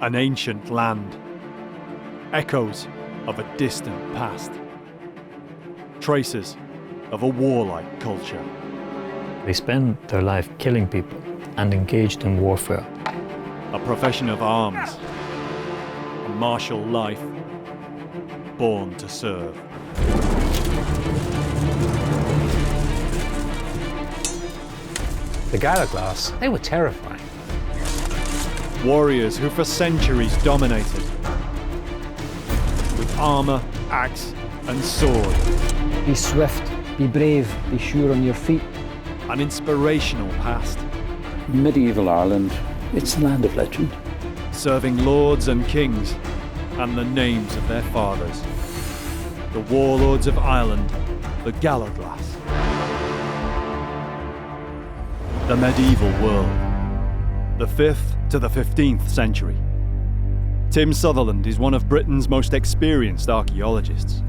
An ancient land. Echoes of a distant past. Traces of a warlike culture. They spend their life killing people and engaged in warfare. A profession of arms. A martial life. Born to serve. The Gallowglass, they were terrifying. Warriors who for centuries dominated. With armour, axe and sword. Be swift, be brave, be sure on your feet. An inspirational past. Medieval Ireland, it's a land of legend. Serving lords and kings and the names of their fathers. The warlords of Ireland, the Gallowglass. The medieval world. The 5th to the 15th century. Tim Sutherland is one of Britain's most experienced archaeologists.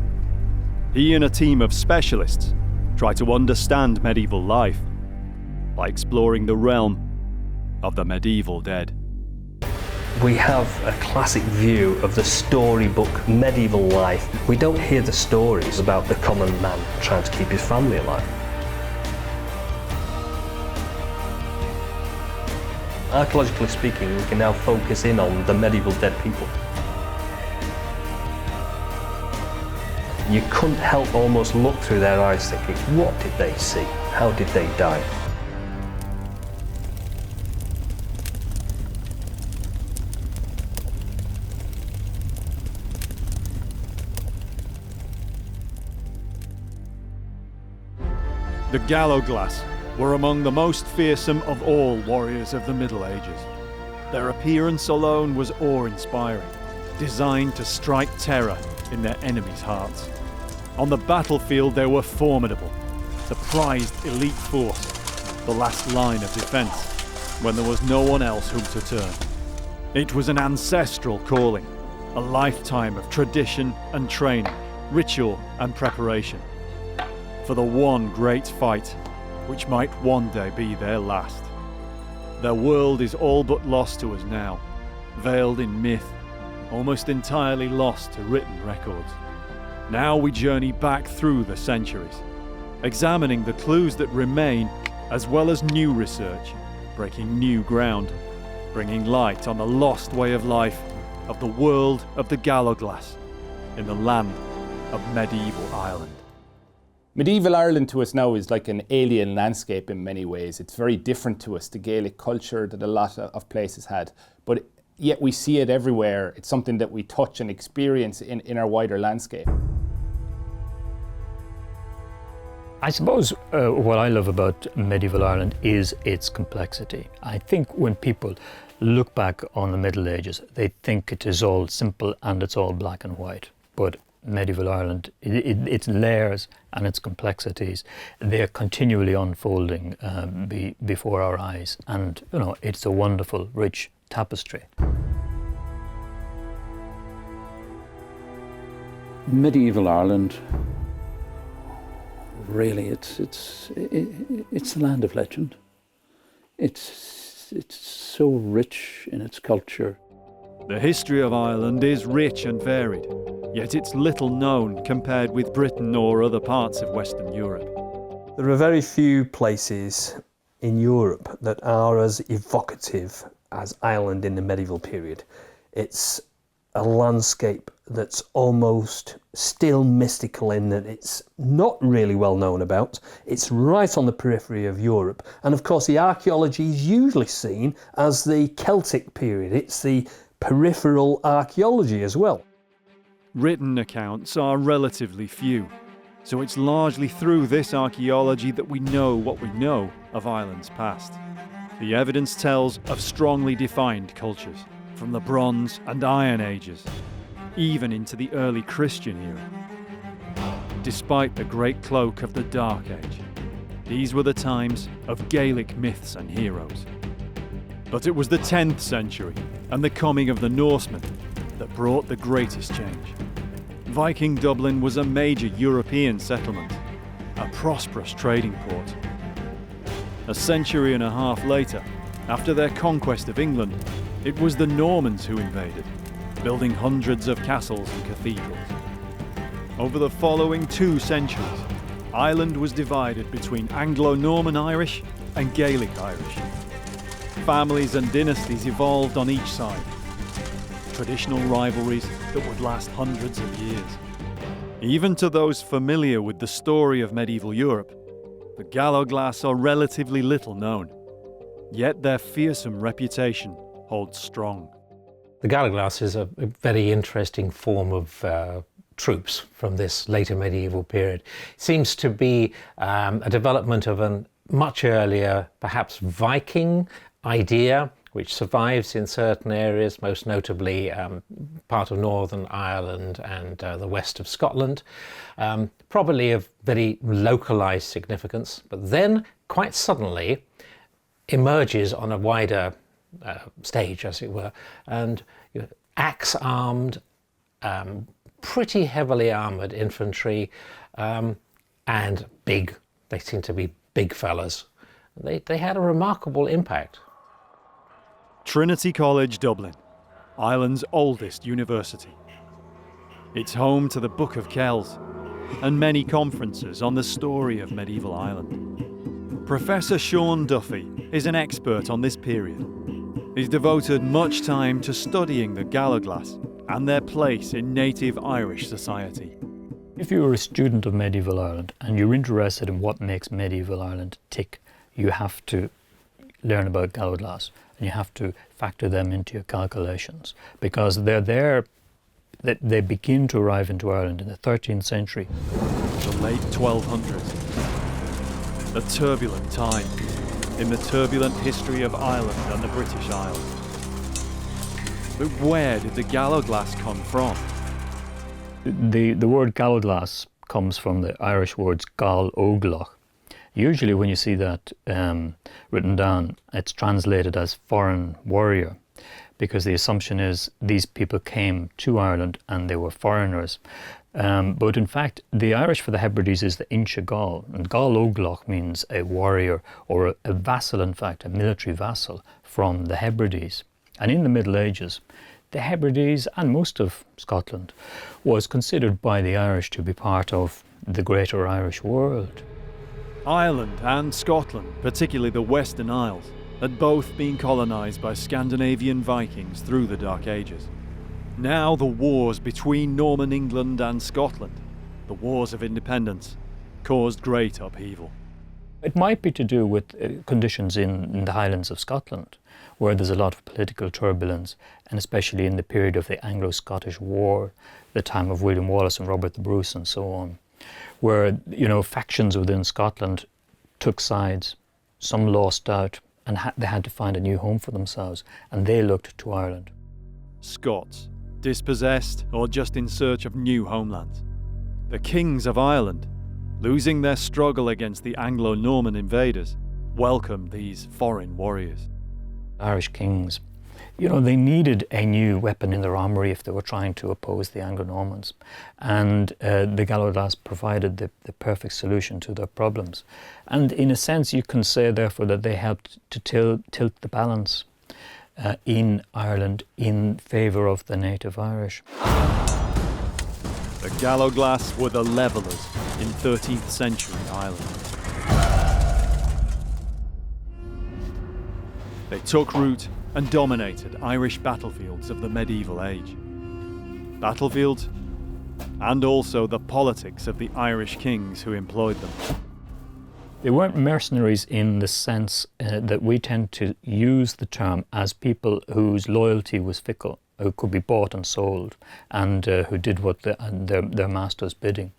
He and a team of specialists try to understand medieval life by exploring the realm of the medieval dead. We have a classic view of the storybook medieval life. We don't hear the stories about the common man trying to keep his family alive. Archaeologically speaking, we can now focus in on the medieval dead people. You couldn't help almost look through their eyes thinking, what did they see? How did they die? The Gallowglass were among the most fearsome of all warriors of the Middle Ages. Their appearance alone was awe-inspiring, designed to strike terror in their enemies' hearts. On the battlefield they were formidable, the prized elite force, the last line of defence, when there was no one else whom to turn. It was an ancestral calling, a lifetime of tradition and training, ritual and preparation, for the one great fight which might one day be their last. Their world is all but lost to us now, veiled in myth, almost entirely lost to written records. Now we journey back through the centuries, examining the clues that remain as well as new research, breaking new ground, bringing light on the lost way of life of the world of the Gallowglass in the land of medieval Ireland. Medieval Ireland to us now is like an alien landscape in many ways. It's very different to us, the Gaelic culture that a lot of places had. But yet we see it everywhere. It's something that we touch and experience in our wider landscape. I suppose what I love about medieval Ireland is its complexity. I think when people look back on the Middle Ages, they think it is all simple and it's all black and white. But medieval Ireland, its layers and its complexities, they're continually unfolding before our eyes. And, you know, it's a wonderful, rich tapestry. Medieval Ireland, really, it's a land of legend. It's so rich in its culture. The history of Ireland is rich and varied, yet it's little known compared with Britain or other parts of Western Europe. There are very few places in Europe that are as evocative as Ireland in the medieval period. It's a landscape that's almost still mystical in that it's not really well known about. It's right on the periphery of Europe. And of course the archaeology is usually seen as the Celtic period. It's the peripheral archaeology as well. Written accounts are relatively few, so it's largely through this archaeology that we know what we know of Ireland's past. The evidence tells of strongly defined cultures, from the Bronze and Iron Ages, even into the early Christian era. Despite the great cloak of the Dark Age, these were the times of Gaelic myths and heroes. But it was the 10th century and the coming of the Norsemen that brought the greatest change. Viking Dublin was a major European settlement, a prosperous trading port. A century and a half later, after their conquest of England, It was the Normans who invaded, building hundreds of castles and cathedrals. Over the following 2 centuries, Ireland was divided between Anglo-Norman Irish and Gaelic Irish. Families and dynasties evolved on each side. Traditional rivalries that would last hundreds of years. Even to those familiar with the story of medieval Europe, the Gallowglass are relatively little known. Yet their fearsome reputation holds strong. The Gallowglass is a very interesting form of troops from this later medieval period. It seems to be a development of a much earlier, perhaps Viking idea, which survives in certain areas, most notably part of Northern Ireland and the west of Scotland. Probably of very localised significance, but then quite suddenly emerges on a wider stage, as it were, and axe-armed, pretty heavily armoured infantry, and big. They seem to be big fellas. They had a remarkable impact. Trinity College, Dublin, Ireland's oldest university. It's home to the Book of Kells and many conferences on the story of medieval Ireland. Professor Sean Duffy is an expert on this period. He's devoted much time to studying the Gallowglass and their place in native Irish society. If you were a student of medieval Ireland and you're interested in what makes medieval Ireland tick, you have to learn about Gallowglass and you have to factor them into your calculations, because they're there, that they begin to arrive into Ireland in the 13th century. The late 1200s. A turbulent time in the turbulent history of Ireland and the British Isles. But where did the Gallowglass come from? The word Gallowglass comes from the Irish words Gall-Oglach. Usually when you see that written down, it's translated as foreign warrior, because the assumption is these people came to Ireland and they were foreigners. But in fact, the Irish for the Hebrides is the Inche Gall, and Gall-Oglach means a warrior, or a vassal, in fact, a military vassal from the Hebrides. And in the Middle Ages, the Hebrides and most of Scotland was considered by the Irish to be part of the greater Irish world. Ireland and Scotland, particularly the Western Isles, had both been colonised by Scandinavian Vikings through the Dark Ages. Now the wars between Norman England and Scotland, the wars of independence, caused great upheaval. It might be to do with conditions in the Highlands of Scotland, where there's a lot of political turbulence, and especially in the period of the Anglo-Scottish War, the time of William Wallace and Robert the Bruce and so on, where, you know, factions within Scotland took sides, some lost out, and they had to find a new home for themselves, and they looked to Ireland. Scots, dispossessed or just in search of new homelands. The kings of Ireland, losing their struggle against the Anglo-Norman invaders, welcomed these foreign warriors. Irish kings, you know, they needed a new weapon in their armoury if they were trying to oppose the Anglo-Normans. And the Gallowglass provided the perfect solution to their problems. And in a sense, you can say, therefore, that they helped to tilt the balance in Ireland in favour of the native Irish. The Gallowglass were the levellers in 13th century Ireland. They took root and dominated Irish battlefields of the medieval age. Battlefields, and also the politics of the Irish kings who employed them. They weren't mercenaries in the sense that we tend to use the term as people whose loyalty was fickle, who could be bought and sold, and who did what their master's bidding.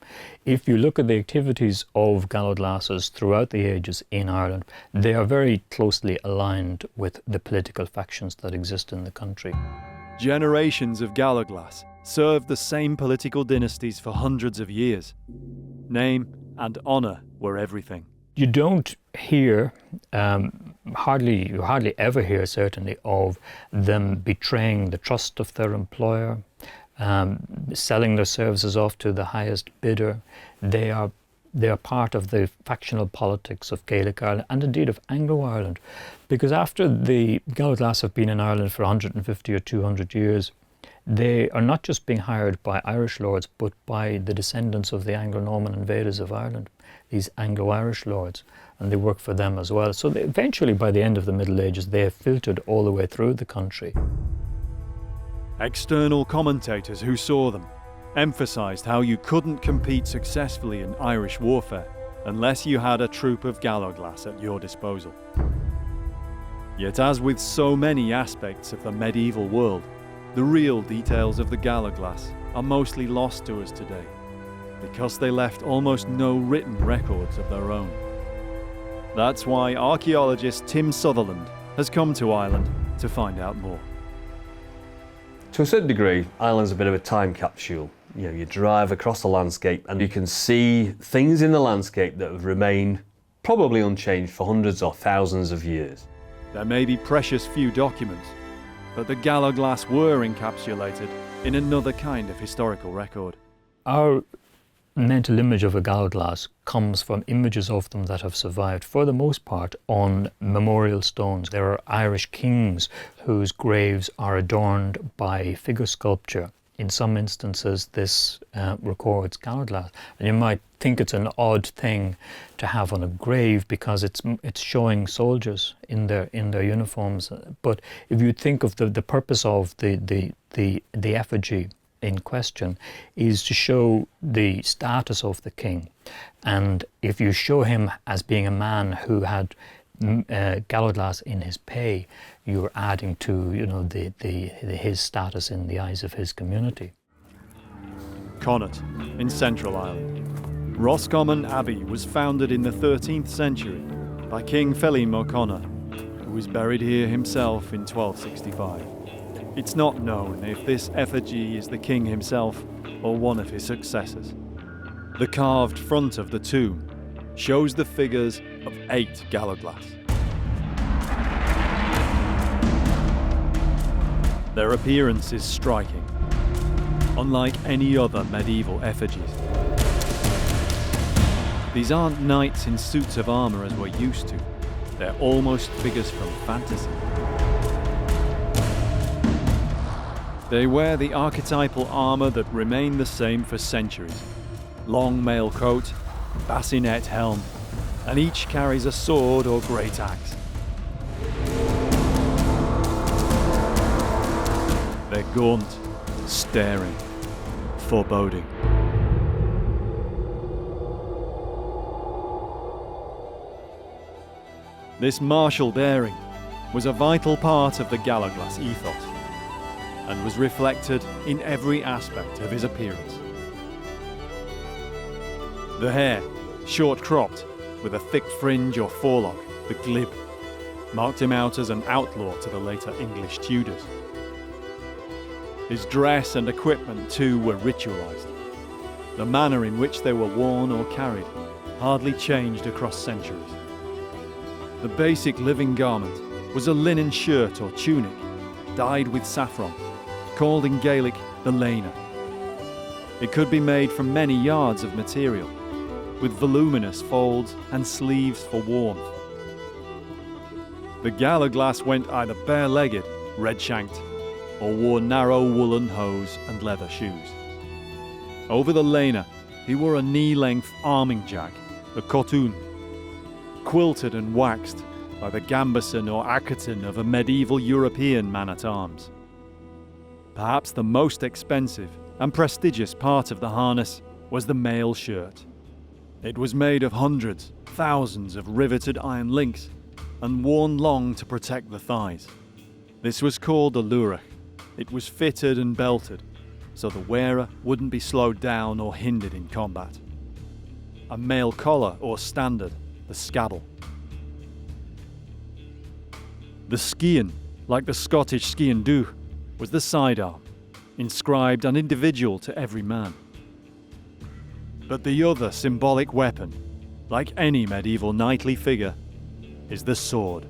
If you look at the activities of Gallowglasses throughout the ages in Ireland, they are very closely aligned with the political factions that exist in the country. Generations of Gallowglass served the same political dynasties for hundreds of years. Name and honour were everything. You don't hear, you hardly ever hear, certainly, of them betraying the trust of their employer, selling their services off to the highest bidder. They are They are part of the factional politics of Gaelic Ireland and indeed of Anglo-Ireland, because after the Gallowglass have been in Ireland for 150 or 200 years, they are not just being hired by Irish lords, but by the descendants of the Anglo-Norman invaders of Ireland, these Anglo-Irish lords, and they work for them as well. So eventually, by the end of the Middle Ages, they have filtered all the way through the country. External commentators who saw them emphasised how you couldn't compete successfully in Irish warfare unless you had a troop of Gallowglass at your disposal. Yet, as with so many aspects of the medieval world, the real details of the Gallowglass are mostly lost to us today, because they left almost no written records of their own. That's why archaeologist Tim Sutherland has come to Ireland to find out more. To a certain degree, Ireland's a bit of a time capsule. You know, you drive across the landscape and you can see things in the landscape that have remained probably unchanged for hundreds or thousands of years. There may be precious few documents, but the Gallowglass were encapsulated in another kind of historical record. Our mental image of a Gallowglass comes from images of them that have survived, for the most part, on memorial stones. There are Irish kings whose graves are adorned by figure sculpture. In some instances, this records Gallowglass. And you might think it's an odd thing to have on a grave because it's showing soldiers in their uniforms. But if you think of the purpose of the effigy in question is to show the status of the king, and if you show him as being a man who had Gallowglass in his pay, you're adding to his status in the eyes of his community. Connaught, in Central Ireland. Roscommon Abbey was founded in the 13th century by King Felim O'Connor, who was buried here himself in 1265. It's not known if this effigy is the king himself or one of his successors. The carved front of the tomb shows the figures of 8 Gallowglass. Their appearance is striking, unlike any other medieval effigies. These aren't knights in suits of armour as we're used to. They're almost figures from fantasy. They wear the archetypal armour that remained the same for centuries. Long mail coat, bassinet helm, and each carries a sword or great axe. They're gaunt, staring, foreboding. This martial daring was a vital part of the Gallowglass ethos, and was reflected in every aspect of his appearance. The hair, short cropped, with a thick fringe or forelock, the glib, marked him out as an outlaw to the later English Tudors. His dress and equipment too were ritualised. The manner in which they were worn or carried hardly changed across centuries. The basic living garment was a linen shirt or tunic, dyed with saffron, called in Gaelic the leina. It could be made from many yards of material, with voluminous folds and sleeves for warmth. The Gallowglass went either bare-legged, red-shanked, or wore narrow woolen hose and leather shoes. Over the leina, he wore a knee-length arming jack, a cotoon, quilted and waxed by the gambeson or acketon of a medieval European man-at-arms. Perhaps the most expensive and prestigious part of the harness was the mail shirt. It was made of hundreds, thousands of riveted iron links and worn long to protect the thighs. This was called a lurach. It was fitted and belted, so the wearer wouldn't be slowed down or hindered in combat. A mail collar or standard, the scabble. The scian, like the Scottish scian dubh, was the sidearm, inscribed and individual to every man. But the other symbolic weapon, like any medieval knightly figure, is the sword.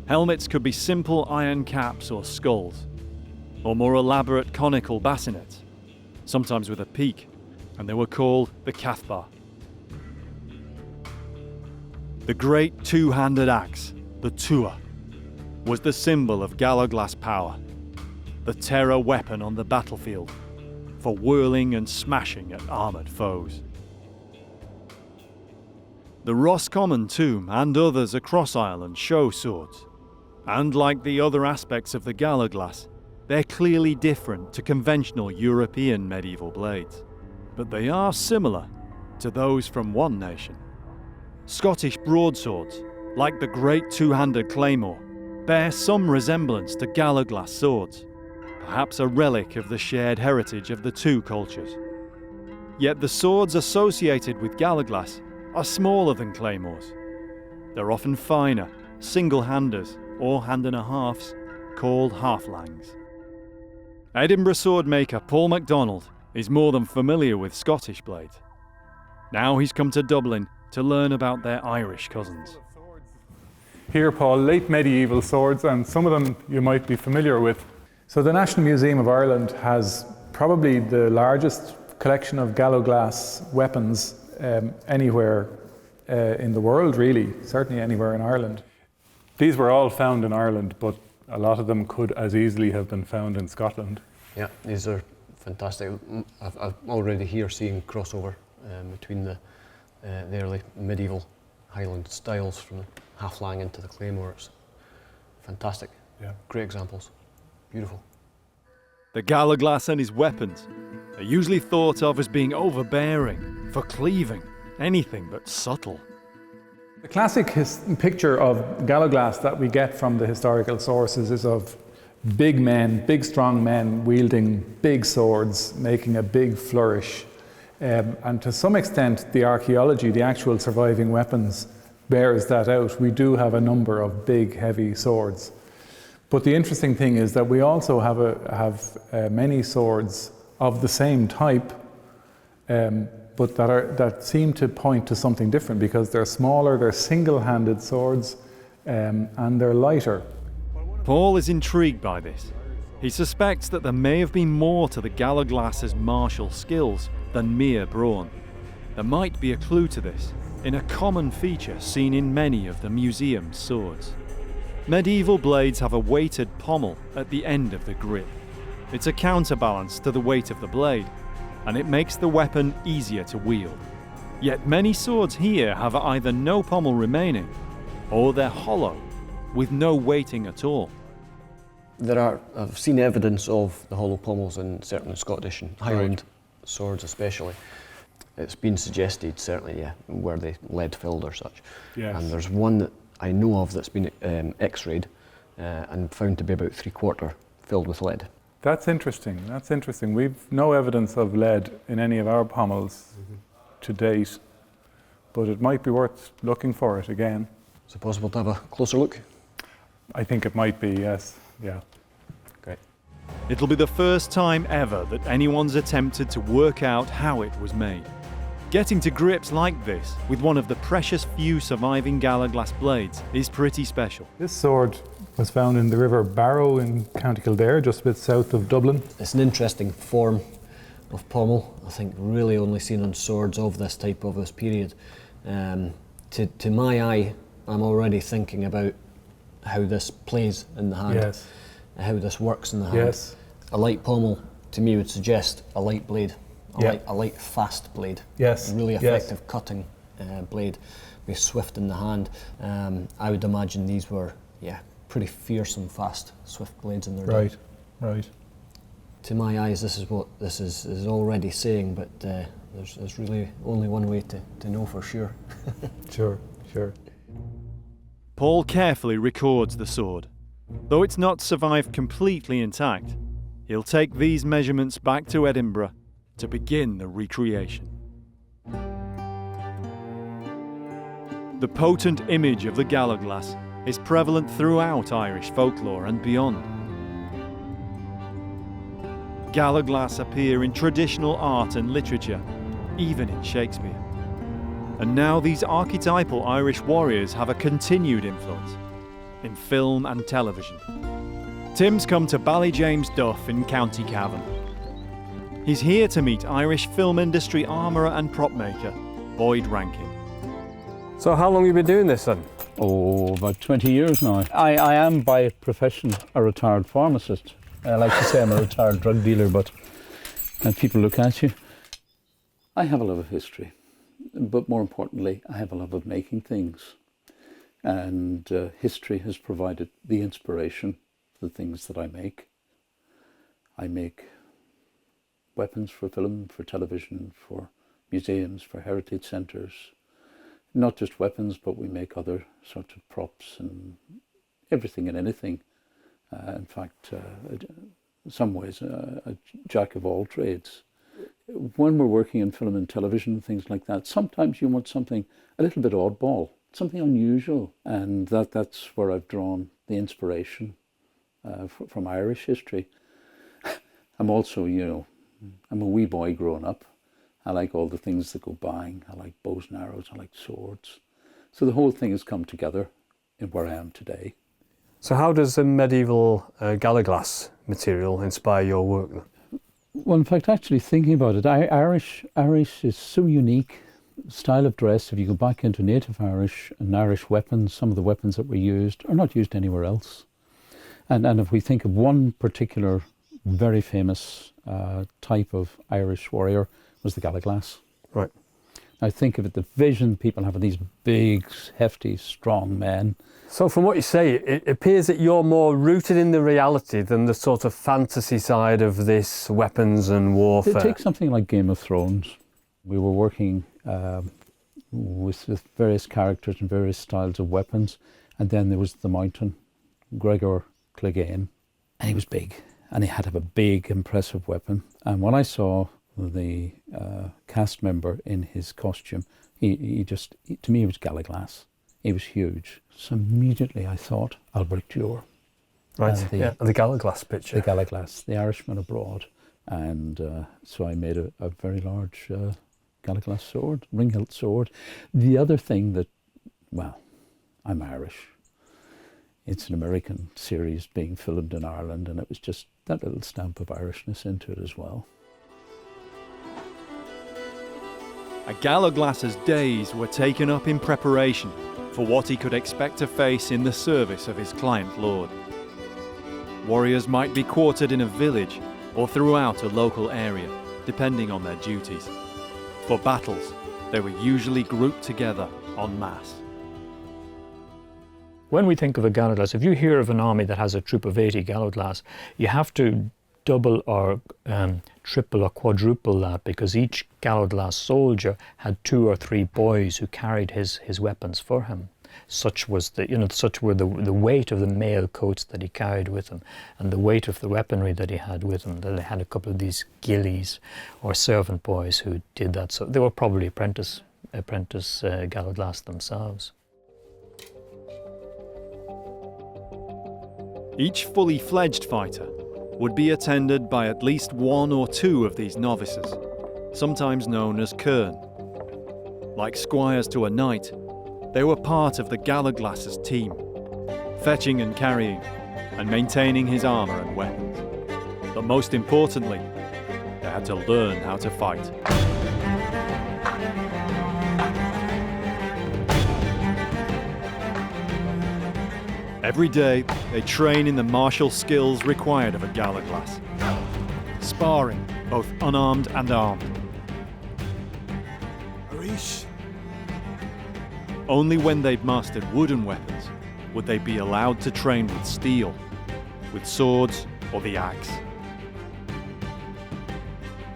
Helmets could be simple iron caps or skulls, or more elaborate conical bassinets, sometimes with a peak, and they were called the Cathbar. The great two-handed axe, the Tua, was the symbol of Gallowglass power, the terror weapon on the battlefield, for whirling and smashing at armoured foes. The Roscommon tomb and others across Ireland show swords, and like the other aspects of the Gallowglass, they're clearly different to conventional European medieval blades, but they are similar to those from one nation. Scottish broadswords, like the great two-handed claymore, bear some resemblance to Gallowglass swords, perhaps a relic of the shared heritage of the two cultures. Yet the swords associated with Gallowglass are smaller than claymores. They're often finer, single-handers or hand-and-a-halves, called halflangs. Edinburgh swordmaker Paul MacDonald is more than familiar with Scottish blades. Now he's come to Dublin to learn about their Irish cousins. Here, Paul, late medieval swords, and some of them you might be familiar with. So the National Museum of Ireland has probably the largest collection of Gallowglass weapons anywhere in the world, really, certainly anywhere in Ireland. These were all found in Ireland, but a lot of them could as easily have been found in Scotland. Yeah, these are fantastic. I've already here seeing crossover between the early medieval Highland styles from the halflang into the claymore. It's fantastic. Yeah. Great examples. Beautiful. The Gallowglass and his weapons are usually thought of as being overbearing, for cleaving, anything but subtle. The classic picture of Gallowglass that we get from the historical sources is of big men, big strong men wielding big swords, making a big flourish. And to some extent the archaeology, the actual surviving weapons, bears that out. We do have a number of big heavy swords. But the interesting thing is that we also have many swords of the same type, but that seem to point to something different because they're smaller, they're single-handed swords, and they're lighter. Paul is intrigued by this. He suspects that there may have been more to the Gallowglass's martial skills than mere brawn. There might be a clue to this in a common feature seen in many of the museum's swords. Medieval blades have a weighted pommel at the end of the grip. It's a counterbalance to the weight of the blade, and it makes the weapon easier to wield. Yet many swords here have either no pommel remaining, or they're hollow, with no weighting at all. I've seen evidence of the hollow pommels in certain Scottish and Highland swords especially. It's been suggested, certainly, yeah, where they lead filled or such. Yes. And there's one that I know of that's been x-rayed and found to be about 3/4 filled with lead. That's interesting, that's interesting. We've no evidence of lead in any of our pommels to date, but it might be worth looking for it again. Is it possible to have a closer look? I think it might be, yes, yeah. Great. It'll be the first time ever that anyone's attempted to work out how it was made. Getting to grips like this with one of the precious few surviving Gallowglass blades is pretty special. This sword was found in the River Barrow in County Kildare, just a bit south of Dublin. It's an interesting form of pommel, I think really only seen on swords of this type of this period. To my eye, I'm already thinking about how this plays in the hand, Yes. how this works in the hand. Yes. A light pommel to me would suggest a light blade, Yeah. a light fast blade. Yes. A really Yes. effective cutting blade, be swift in the hand. I would imagine these were, pretty fearsome, fast, swift blades in their day. Right, right. To my eyes, this is what this is already saying, but there's really only one way to know for sure. Sure, sure. Paul carefully records the sword. Though it's not survived completely intact, he'll take these measurements back to Edinburgh to begin the recreation. The potent image of the Gallowglass is prevalent throughout Irish folklore and beyond. Gallowglass appear in traditional art and literature, even in Shakespeare. And now these archetypal Irish warriors have a continued influence in film and television. Tim's come to Ballyjames Duff in County Cavan. He's here to meet Irish film industry armourer and prop maker, Boyd Rankin. So how long have you been doing this then? Oh, about 20 years now. I am by profession a retired pharmacist. I like to say I'm a retired drug dealer, but when people look at you, I have a love of history, but more importantly, I have a love of making things. And history has provided the inspiration for the things that I make. I make weapons for film, for television, for museums, for heritage centres. Not just weapons, but we make other sorts of props and everything and anything. In fact, in some ways, a jack of all trades. When we're working in film and television and things like that, sometimes you want something a little bit oddball, something unusual, and that's where I've drawn the inspiration from Irish history. I'm also, I'm a wee boy growing up. I like all the things that go bang. I like bows and arrows. I like swords. So the whole thing has come together in where I am today. So how does the medieval Gallowglass material inspire your work then? Well, in fact, actually thinking about it, Irish is so unique. Style of dress, if you go back into native Irish and Irish weapons, some of the weapons that were used are not used anywhere else. And if we think of one particular very famous type of Irish warrior, was the Gallowglass. Right. I think of it, the vision people have of these big, hefty, strong men. So from what you say, it appears that you're more rooted in the reality than the sort of fantasy side of this weapons and warfare. Take something like Game of Thrones. We were working with various characters and various styles of weapons, and then there was the mountain, Gregor Clegane, and he was big, and he had to have a big, impressive weapon. And when I saw the cast member in his costume, he to me, he was Gallowglass. He was huge. So immediately I thought, Albert Dure. Right, the Gallowglass picture. The Gallowglass, the Irishman abroad. And so I made a very large Gallowglass sword, ring-hilt sword. The other thing that, well, I'm Irish. It's an American series being filmed in Ireland, and it was just that little stamp of Irishness into it as well. A Gallowglass's days were taken up in preparation for what he could expect to face in the service of his client lord. Warriors might be quartered in a village or throughout a local area, depending on their duties. For battles, they were usually grouped together en masse. When we think of a Gallowglass, if you hear of an army that has a troop of 80 Gallowglass, you have to double or triple or quadruple that, because each Gallowglass soldier had 2 or 3 boys who carried his weapons for him. Such was such were the weight of the mail coats that he carried with him, and the weight of the weaponry that he had with him. That they had a couple of these gillies or servant boys who did that. So they were probably apprentice Gallowglass themselves. Each fully fledged fighter would be attended by at least 1 or 2 of these novices, sometimes known as Kern. Like squires to a knight, they were part of the Gallowglass's team, fetching and carrying, and maintaining his armour and weapons. But most importantly, they had to learn how to fight. Every day, they train in the martial skills required of a Gallowglass, sparring both unarmed and armed. Only when they'd mastered wooden weapons would they be allowed to train with steel, with swords or the axe.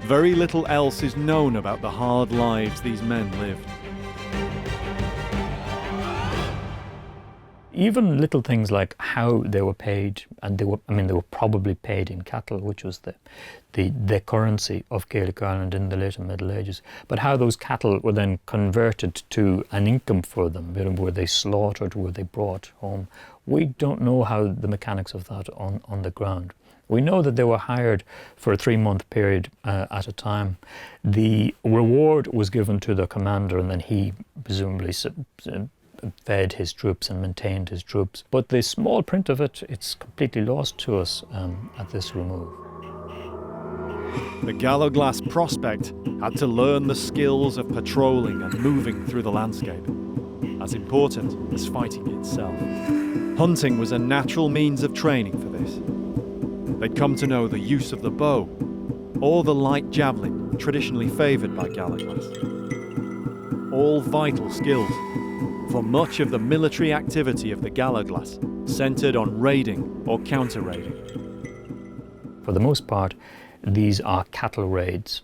Very little else is known about the hard lives these men lived. Even little things like how they were paid, and they were probably paid in cattle, which was the currency of Gaelic Ireland in the later Middle Ages. But how those cattle were then converted to an income for them, were they slaughtered, were they brought home? We don't know how the mechanics of that on the ground. We know that they were hired for a 3-month period at a time. The reward was given to the commander, and then he presumably fed his troops and maintained his troops. But the small print of it, it's completely lost to us at this remove. The Gallowglass prospect had to learn the skills of patrolling and moving through the landscape, as important as fighting itself. Hunting was a natural means of training for this. They'd come to know the use of the bow, or the light javelin traditionally favoured by Gallowglass. All vital skills, for much of the military activity of the Gallowglass centred on raiding or counter-raiding. For the most part, these are cattle raids.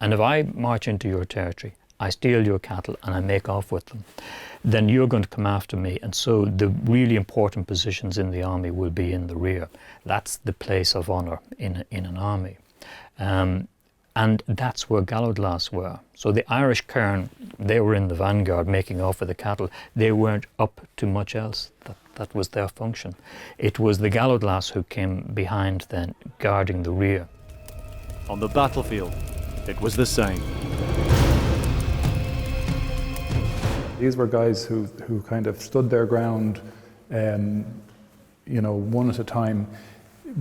And if I march into your territory, I steal your cattle and I make off with them, then you're going to come after me. And so the really important positions in the army will be in the rear. That's the place of honour in an army. And that's where Gallowglass were. So the Irish Cairn, they were in the vanguard making off with the cattle. They weren't up to much else. That was their function. It was the Gallowglass who came behind then, guarding the rear. On the battlefield, it was the same. These were guys who kind of stood their ground, one at a time.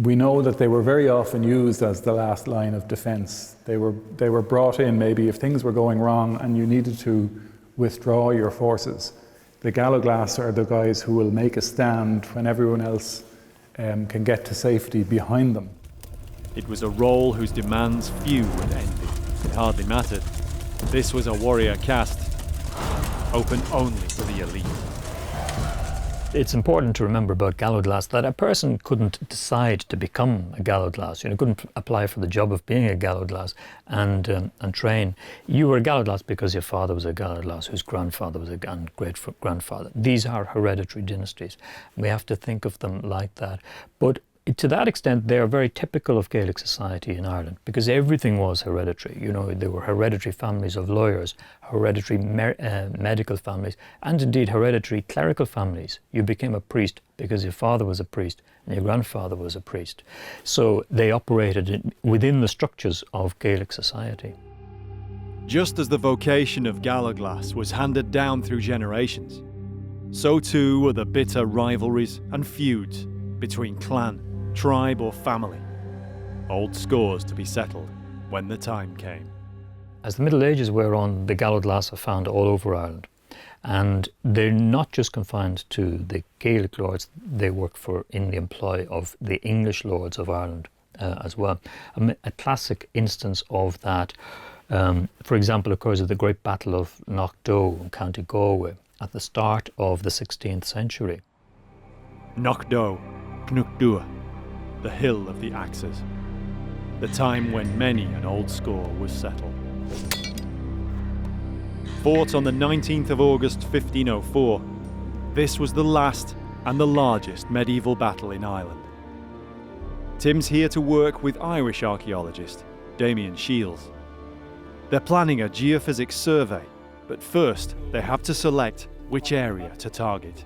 We know that they were very often used as the last line of defence. They were brought in maybe if things were going wrong and you needed to withdraw your forces. The Gallowglass are the guys who will make a stand when everyone else can get to safety behind them. It was a role whose demands few would envy. It hardly mattered. This was a warrior caste, open only to the elite. It's important to remember about Gallowglass that a person couldn't decide to become a Gallowglass. Couldn't apply for the job of being a Gallowglass and train. You were a Gallowglass because your father was a Gallowglass, whose grandfather was a great-grandfather. These are hereditary dynasties. We have to think of them like that. But to that extent, they are very typical of Gaelic society in Ireland because everything was hereditary. There were hereditary families of lawyers, hereditary medical families, and indeed hereditary clerical families. You became a priest because your father was a priest and your grandfather was a priest. So they operated within the structures of Gaelic society. Just as the vocation of Gallowglass was handed down through generations, so too were the bitter rivalries and feuds between clan, tribe or family. Old scores to be settled when the time came. As the Middle Ages wear on, the Gallowglass are found all over Ireland. And they're not just confined to the Gaelic lords, they work in the employ of the English lords of Ireland as well. A classic instance of that, for example, occurs at the Great Battle of Knockdoe in County Galway at the start of the 16th century. Knockdoe, Knockdoe, the hill of the axes, the time when many an old score was settled. Fought on the 19th of August 1504, this was the last and the largest medieval battle in Ireland. Tim's here to work with Irish archaeologist Damien Shields. They're planning a geophysics survey, but first they have to select which area to target.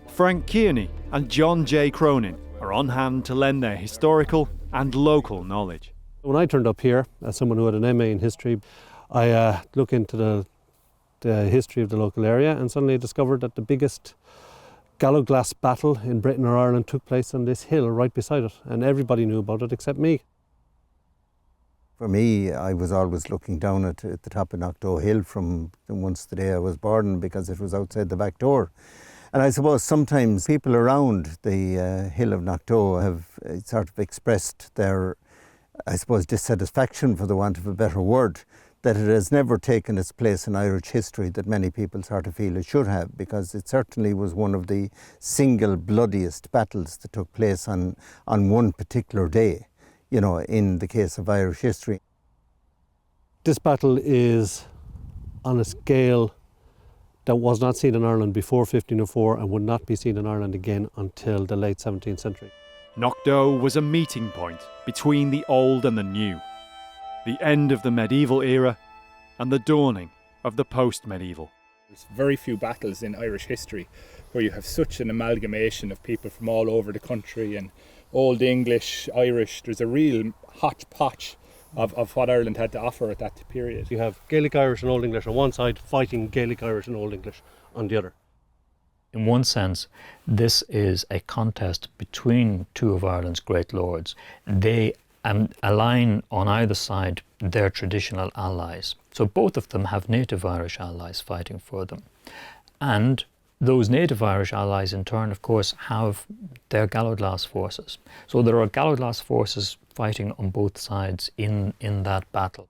Frank Kearney and John J. Cronin are on hand to lend their historical and local knowledge. When I turned up here, as someone who had an MA in history, I looked into the history of the local area and suddenly discovered that the biggest Gallowglass battle in Britain or Ireland took place on this hill right beside it, and everybody knew about it except me. For me, I was always looking down at the top of Knockdoe Hill from once the day I was born because it was outside the back door. And I suppose sometimes people around the hill of Knockdoe have sort of expressed their, I suppose, dissatisfaction, for the want of a better word, that it has never taken its place in Irish history that many people sort of feel it should have, because it certainly was one of the single bloodiest battles that took place on one particular day, in the case of Irish history. This battle is on a scale that was not seen in Ireland before 1504 and would not be seen in Ireland again until the late 17th century. Knockdoe was a meeting point between the old and the new, the end of the medieval era and the dawning of the post-medieval. There's very few battles in Irish history where you have such an amalgamation of people from all over the country, and Old English, Irish. There's a real hodgepodge of what Ireland had to offer at that period. You have Gaelic Irish and Old English on one side fighting Gaelic Irish and Old English on the other. In one sense, this is a contest between two of Ireland's great lords. They and align on either side their traditional allies. So both of them have native Irish allies fighting for them. And those native Irish allies in turn, of course, have their Gallowglass forces. So there are Gallowglass forces fighting on both sides in that battle.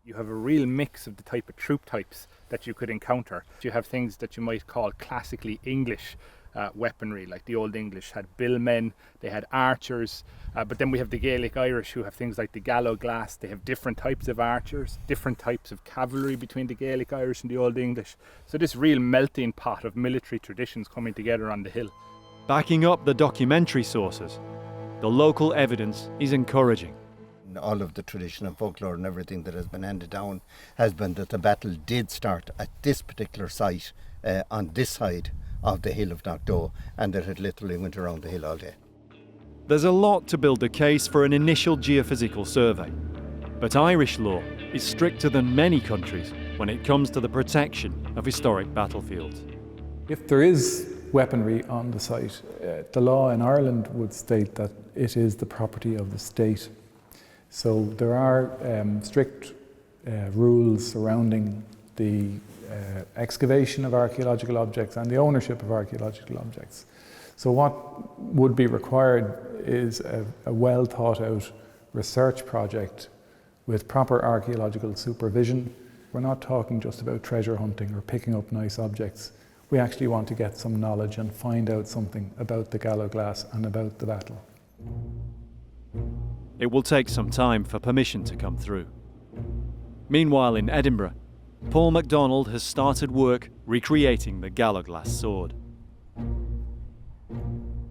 You have a real mix of the type of troop types that you could encounter. You have things that you might call classically English weaponry, like the Old English had billmen, they had archers, but then we have the Gaelic Irish who have things like the Gallowglass. They have different types of archers, different types of cavalry between the Gaelic Irish and the Old English. So this real melting pot of military traditions coming together on the hill. Backing up the documentary sources, the local evidence is encouraging. All of the tradition and folklore and everything that has been handed down has been that the battle did start at this particular site on this side of the hill of Knockdoe, and that it literally went around the hill all day. There's a lot to build a case for an initial geophysical survey, but Irish law is stricter than many countries when it comes to the protection of historic battlefields. If there is weaponry on the site, the law in Ireland would state that it is the property of the state. So there are strict rules surrounding the excavation of archaeological objects and the ownership of archaeological objects. So what would be required is a well thought out research project with proper archaeological supervision. We're not talking just about treasure hunting or picking up nice objects. We actually want to get some knowledge and find out something about the Gallowglass and about the battle. It will take some time for permission to come through. Meanwhile in Edinburgh, Paul MacDonald has started work recreating the Gallowglass sword.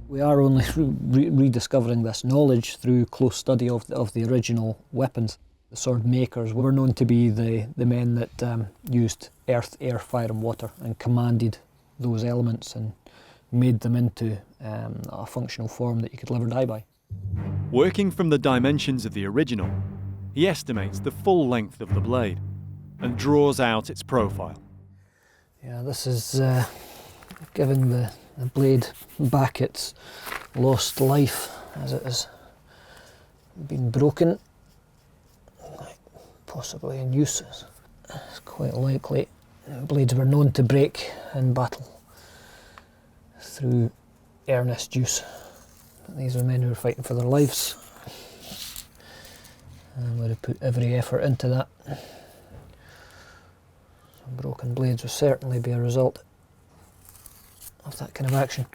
We are only rediscovering this knowledge through close study of the original weapons. The sword makers were known to be the men that used earth, air, fire and water and commanded those elements and made them into a functional form that you could live or die by. Working from the dimensions of the original, he estimates the full length of the blade and draws out its profile. Yeah, this is giving the blade back its lost life as it has been broken, possibly in use. It's quite likely blades were known to break in battle through earnest use. These are men who were fighting for their lives and would have put every effort into that. Broken blades will certainly be a result of that kind of action.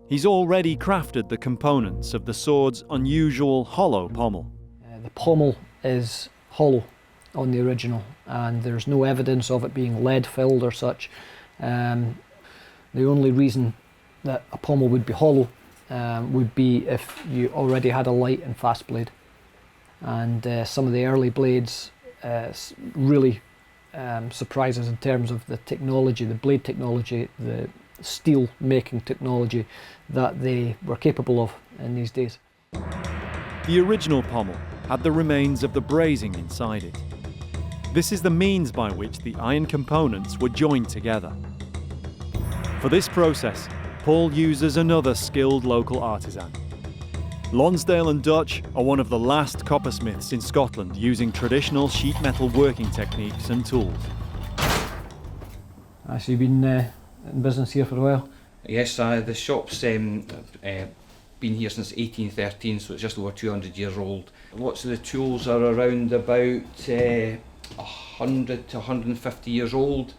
He's already crafted the components of the sword's unusual hollow pommel. The pommel is hollow on the original, and there's no evidence of it being lead filled or such. The only reason that a pommel would be hollow would be if you already had a light and fast blade. And some of the early blades really surprises in terms of the technology, the blade technology, the steel making technology that they were capable of in these days. The original pommel had the remains of the brazing inside it. This is the means by which the iron components were joined together. For this process, Paul uses another skilled local artisan. Lonsdale and Dutch are one of the last coppersmiths in Scotland using traditional sheet metal working techniques and tools. So you've been in business here for a while? Yes, the shop's been here since 1813, so it's just over 200 years old. Lots of the tools are around about 100 to 150 years old.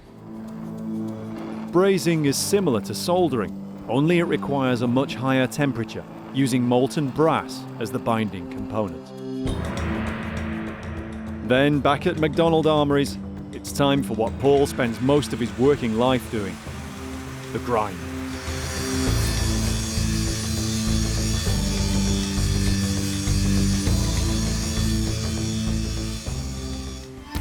Brazing is similar to soldering, only it requires a much higher temperature, using molten brass as the binding component. Then, back at MacDonald Armouries, it's time for what Paul spends most of his working life doing: the grind.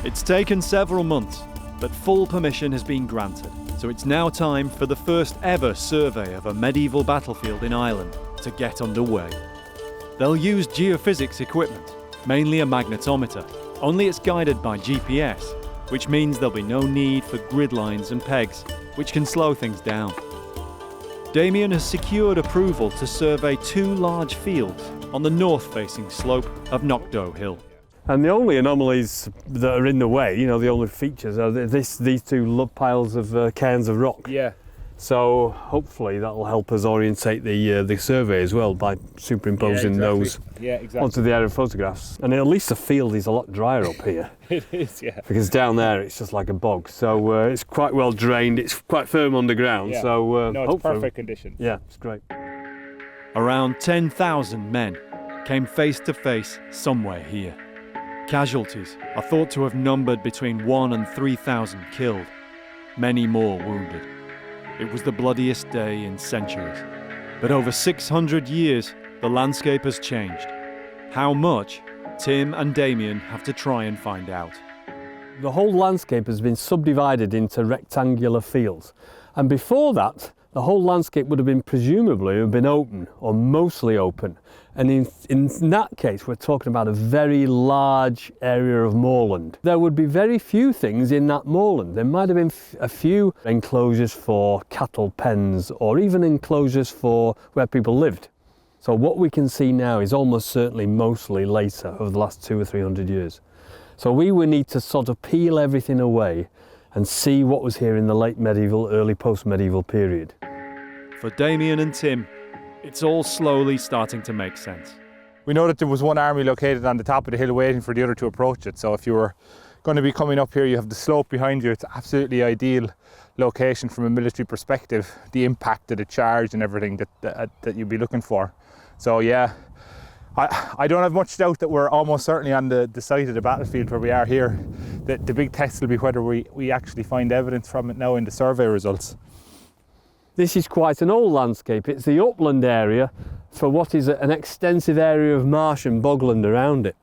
It's taken several months, but full permission has been granted, so it's now time for the first ever survey of a medieval battlefield in Ireland to get underway. They'll use geophysics equipment, mainly a magnetometer, only it's guided by GPS, which means there'll be no need for grid lines and pegs, which can slow things down. Damien has secured approval to survey 2 large fields on the north-facing slope of Knockdoe Hill. And the only anomalies that are in the way, you know, the only features are these two piles of cairns of rock. Yeah. So hopefully that'll help us orientate the survey as well by superimposing those onto the aerial photographs. And at least the field is a lot drier up here. It is, yeah. Because down there it's just like a bog. So it's quite well drained, it's quite firm underground. Yeah. So no, it's perfect conditions. Yeah, it's great. Around 10,000 men came face to face somewhere here. Casualties are thought to have numbered between 1,000 and 3,000 killed, many more wounded. It was the bloodiest day in centuries. But over 600 years, the landscape has changed. How much? Tim and Damien have to try and find out. The whole landscape has been subdivided into rectangular fields. And before that, the whole landscape would have been presumably open, or mostly open. And in that case, we're talking about a very large area of moorland. There would be very few things in that moorland. There might have been a few enclosures for cattle pens, or even enclosures for where people lived. So what we can see now is almost certainly mostly later, over the last 200 or 300 years. So we would need to sort of peel everything away and see what was here in the late medieval, early post-medieval period. For Damien and Tim, it's all slowly starting to make sense. We know that there was one army located on the top of the hill waiting for the other to approach it. So if you were going to be coming up here, you have the slope behind you. It's absolutely ideal location from a military perspective, the impact of the charge and everything that you'd be looking for. So yeah, I don't have much doubt that we're almost certainly on the site of the battlefield where we are here. The big test will be whether we actually find evidence from it now in the survey results. This is quite an old landscape. It's the upland area for what is an extensive area of marsh and bogland around it.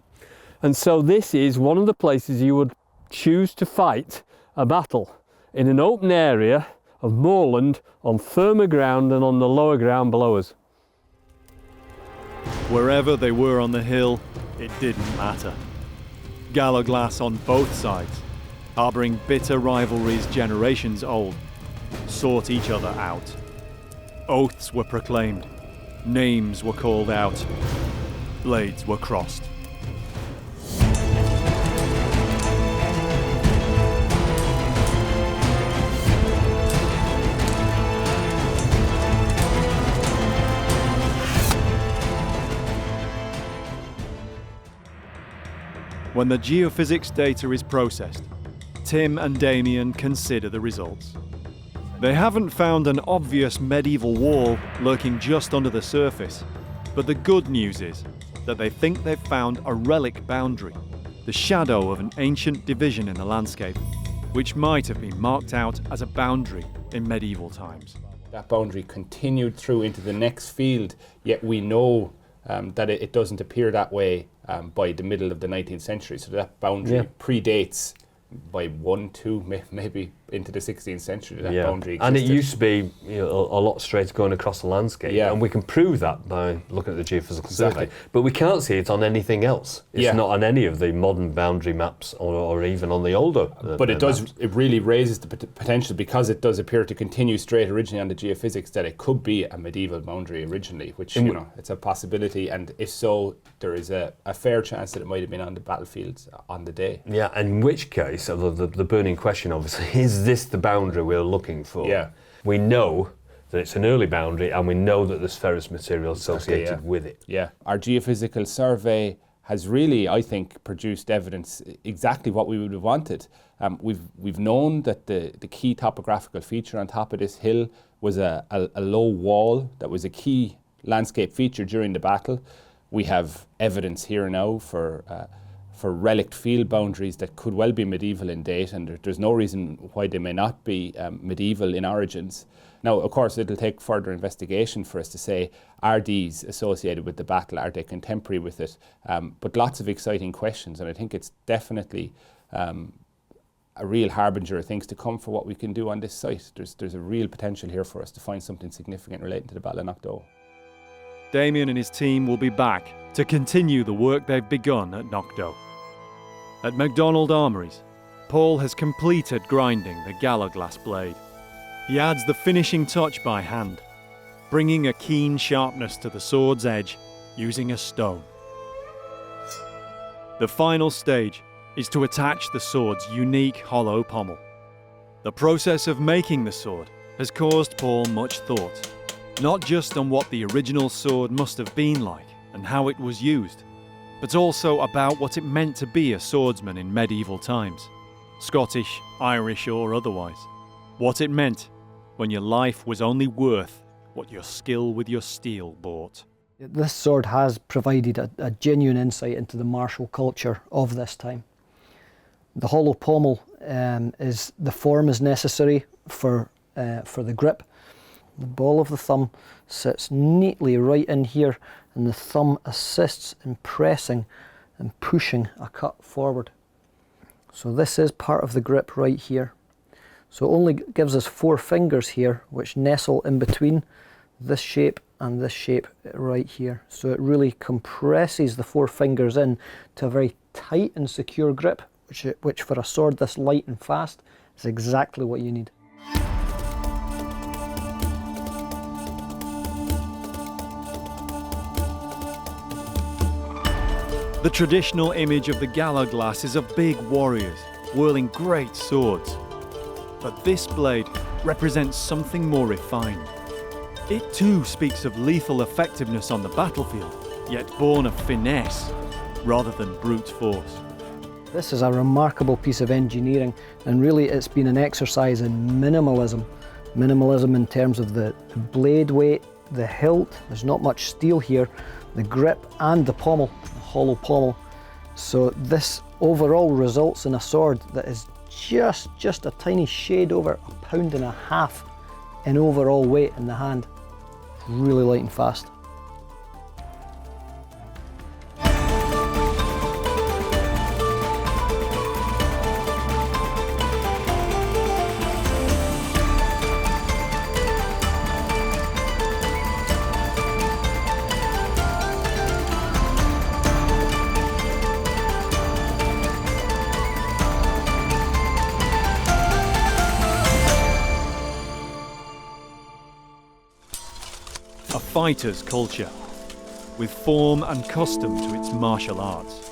And so this is one of the places you would choose to fight a battle, in an open area of moorland on firmer ground and on the lower ground below us. Wherever they were on the hill, it didn't matter. Gallowglass on both sides, harbouring bitter rivalries generations old, sought each other out. Oaths were proclaimed, names were called out, blades were crossed. When the geophysics data is processed, Tim and Damien consider the results. They haven't found an obvious medieval wall lurking just under the surface, but the good news is that they think they've found a relic boundary, the shadow of an ancient division in the landscape, which might have been marked out as a boundary in medieval times. That boundary continued through into the next field, yet we know that it doesn't appear that way by the middle of the 19th century. So that boundary predates by 1, 2, maybe into the 16th century that boundary existed. And it used to be a lot straight going across the landscape, and we can prove that by looking at the geophysical survey. But we can't see it on anything else. It's not on any of the modern boundary maps or even on the older But it does. maps. It really raises the potential, because it does appear to continue straight originally on the geophysics, that it could be a medieval boundary originally, which, you know, it's a possibility. And if so, there is a fair chance that it might have been on the battlefields on the day. Yeah, in which case, the burning question obviously, is this the boundary we're looking for? Yeah. We know that it's an early boundary, and we know that there's ferrous material associated with it. Yeah, our geophysical survey has really, I think, produced evidence exactly what we would have wanted. We've known that the key topographical feature on top of this hill was a low wall that was a key landscape feature during the battle. We have evidence here now for relict field boundaries that could well be medieval in date, and there's no reason why they may not be medieval in origins. Now, of course, it'll take further investigation for us to say, are these associated with the battle? Are they contemporary with it? But lots of exciting questions, and I think it's definitely a real harbinger of things to come for what we can do on this site. There's a real potential here for us to find something significant relating to the Battle of Knockdoe. Damien and his team will be back to continue the work they've begun at Knockdoe. At MacDonald Armouries, Paul has completed grinding the Gallowglass blade. He adds the finishing touch by hand, bringing a keen sharpness to the sword's edge using a stone. The final stage is to attach the sword's unique hollow pommel. The process of making the sword has caused Paul much thought, not just on what the original sword must have been like and how it was used, but also about what it meant to be a swordsman in medieval times, Scottish, Irish or otherwise. What it meant when your life was only worth what your skill with your steel bought. This sword has provided a genuine insight into the martial culture of this time. The hollow pommel the form is necessary for the grip. The ball of the thumb sits neatly right in here, and the thumb assists in pressing and pushing a cut forward. So this is part of the grip right here. So it only gives us 4 fingers here, which nestle in between this shape and this shape right here. So it really compresses the 4 fingers in to a very tight and secure grip, which for a sword this light and fast is exactly what you need. The traditional image of the Gallowglass is of big warriors whirling great swords. But this blade represents something more refined. It too speaks of lethal effectiveness on the battlefield, yet born of finesse rather than brute force. This is a remarkable piece of engineering, and really it's been an exercise in minimalism. Minimalism in terms of the blade weight, the hilt, there's not much steel here, the grip and the pommel, the hollow pommel. So this overall results in a sword that is just a tiny shade over 1.5 pounds in overall weight in the hand. Really light and fast. A fighter's culture, with form and custom to its martial arts.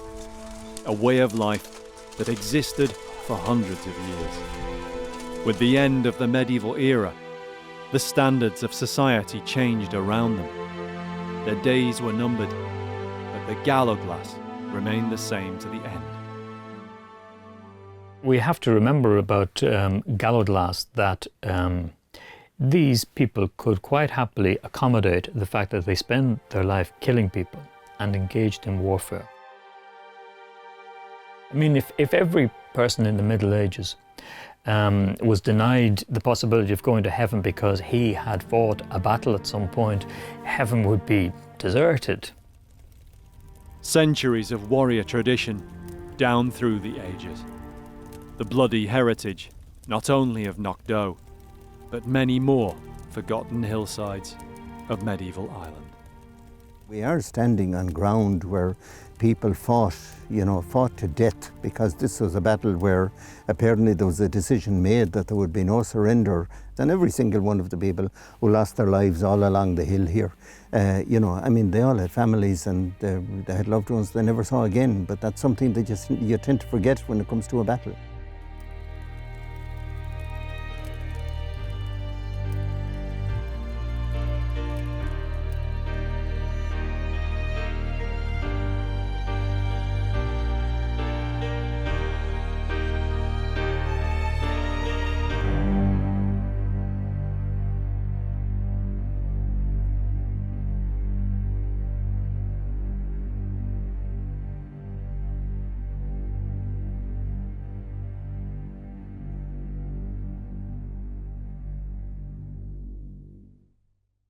A way of life that existed for hundreds of years. With the end of the medieval era, the standards of society changed around them. Their days were numbered, but the Gallowglass remained the same to the end. We have to remember about Gallowglass that these people could quite happily accommodate the fact that they spend their life killing people and engaged in warfare. I mean, if every person in the Middle Ages was denied the possibility of going to heaven because he had fought a battle at some point, heaven would be deserted. Centuries of warrior tradition down through the ages. The bloody heritage, not only of Knockdoe, but many more forgotten hillsides of medieval Ireland. We are standing on ground where people fought to death, because this was a battle where apparently there was a decision made that there would be no surrender. Then every single one of the people who lost their lives all along the hill here, I mean, they all had families and they had loved ones they never saw again, but that's something that you tend to forget when it comes to a battle.